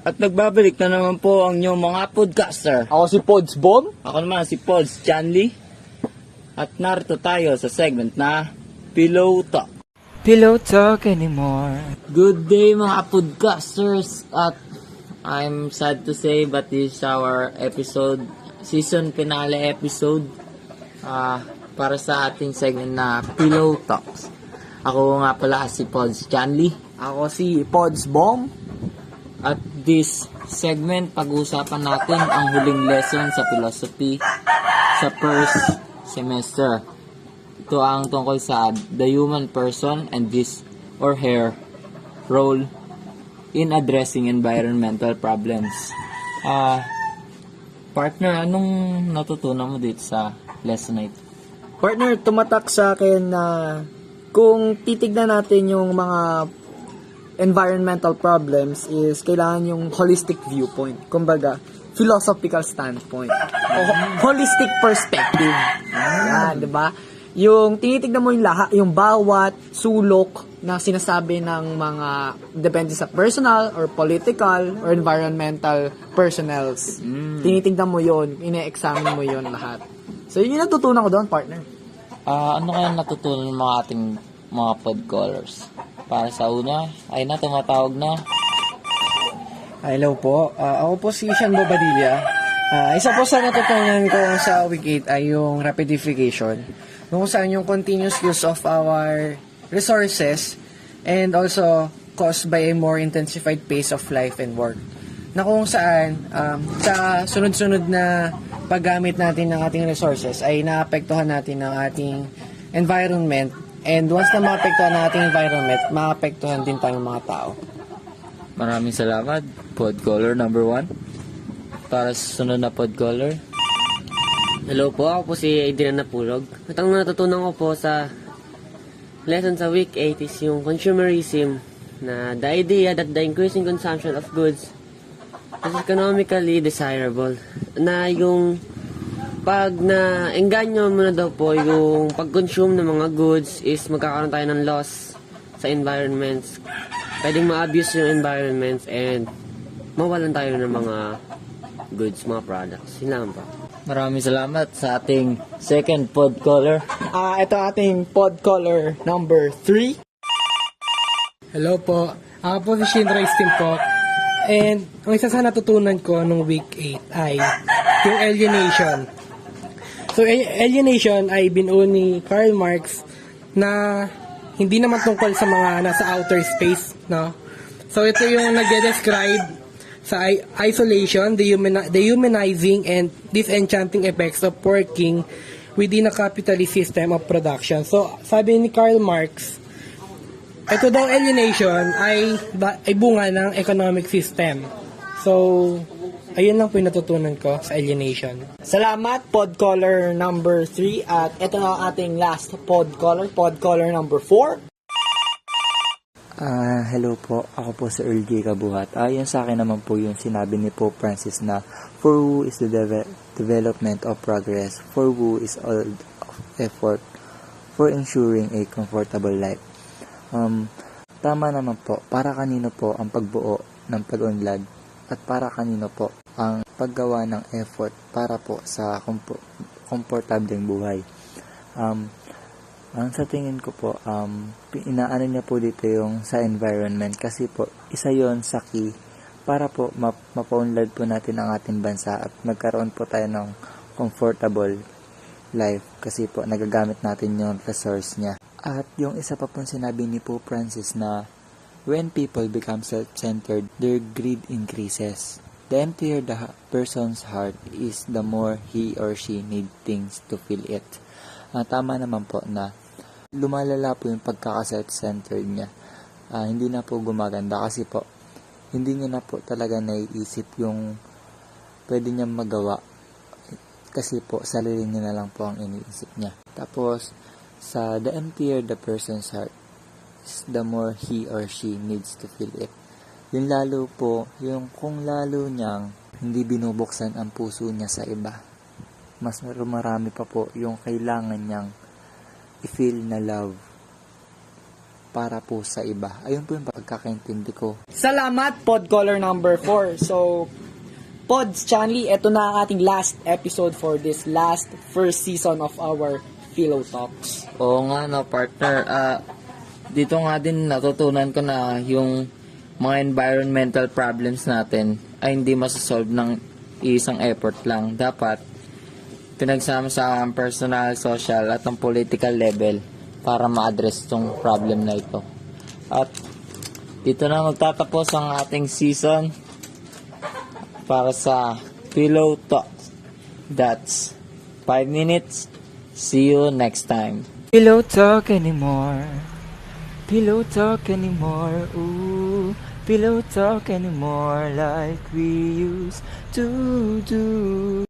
At nagbabalik na naman po ang inyong mga podcaster. Ako si Pods Bomb. Ako naman si Pods Chanley. At narito tayo sa segment na Pillow Talk. Pillow Talk anymore. Good day mga podcasters. At I'm sad to say but this is our episode, season finale episode para sa ating segment na Pillow Talks. Ako nga pala si Pods Chanley. Ako si Pods Bomb. At this segment, pag-uusapan natin ang huling lesson sa philosophy sa first semester. Ito ang tungkol sa the human person and his or her role in addressing environmental problems. Partner, anong natutunan mo dito sa lesson na ito? Partner, tumatak sa akin na kung titignan natin yung mga environmental problems is kailangan yung holistic viewpoint. Kumbaga, philosophical standpoint. O holistic perspective. Yan, di ba? Yung tinitignan mo yung lahat, yung bawat sulok na sinasabi ng mga depende sa personal or political or environmental personnels. Tinitignan mo yon, ine-examine mo yon lahat. So, yun yung natutunan ko doon, partner. Ano kaya natutunan ng mga ating mga podcallers? Para sa una, ay na, tumatawag na. Hello po. Ako po si Sean Bobadilla. Isa po sa natutunan ko sa week 8 ay yung rapidification. Kung saan yung continuous use of our resources and also caused by a more intensified pace of life and work. Na kung saan sa sunod-sunod na paggamit natin ng ating resources ay naapektuhan natin ng ating environment. And once na maapektuhan ng ating environment, maapektuhan din tayong mga tao. Maraming salamat, podcaller number 1. Para sa sunod na podcaller. Hello po, ako po si Adrian Napulog. At ang natutunan ko po sa lesson sa week 8 is yung consumerism, na the idea that the increasing consumption of goods is economically desirable. Na yung pag na-engganyo mo na daw po yung pag-consume ng mga goods is magkakaroon tayo ng loss sa environments. Pwedeng ma-abuse yung environments and mawalan tayo ng mga goods, mga products. Yun lang po. Maraming salamat sa ating second podcaller. Ito ating podcaller number 3. Hello po. Ako po si Shinra Stimpok. And ang isa sa natutunan ko nung week 8 ay yung alienation. So, alienation ay binuo ni Karl Marx na hindi naman tungkol sa mga nasa outer space, no? So, ito yung nagde-describe sa isolation, dehumanizing, and disenchanting effects of working within a capitalist system of production. So, sabi ni Karl Marx, ito daw alienation ay bunga ng economic system. So, ayun lang po yung natutunan ko sa alienation. Salamat, podcaller number 3. At ito na ang ating last podcaller number 4. Hello po, ako po si Earl J. Kabuhat. Ayon sa akin naman po yung sinabi ni Pope Francis na for who is the development of progress, for who is all effort for ensuring a comfortable life. Tama naman po, para kanino po ang pagbuo ng pag-unlad at para kanino po ang paggawa ng effort para po sa komportableng buhay. Ang sa tingin ko po, inaano niya po dito yung sa environment kasi po, isa yon sa key para po mapaunlad po natin ang ating bansa at magkaroon po tayo ng comfortable life kasi po nagagamit natin yung resource niya. At yung isa pa pong sinabi ni Pope Francis na when people become self-centered, their greed increases. The emptier the person's heart is, the more he or she need things to fill it. Tama naman po na lumalala po yung pagkaka-self-centered niya. Hindi na po gumaganda kasi po hindi niya na po talaga naiisip yung pwede niyang magawa kasi po sarili niya na lang po ang iniisip niya. Tapos sa the emptier the person's heart is, the more he or she needs to fill it. Yung lalo po, yung kung lalo niyang hindi binubuksan ang puso niya sa iba, mas marami pa po yung kailangan niyang i-feel na love para po sa iba. Ayun po yung pagkakaintindi ko. Salamat, Podcaller number 4. So, Pods, Chanli, ito na ang ating last episode for this first season of our Philo Talks. Oo nga no, partner. Dito nga din natutunan ko na yung mga environmental problems natin ay hindi masasolve ng isang effort lang. Dapat pinagsama-sama ang personal, social at ang political level para ma-address tong problem na ito. At dito na magtatapos ang ating season para sa Philo Talks. That's 5 minutes. See you next time. Pillow talk anymore. Pillow talk anymore. Ooh, pillow talk anymore like we used to do.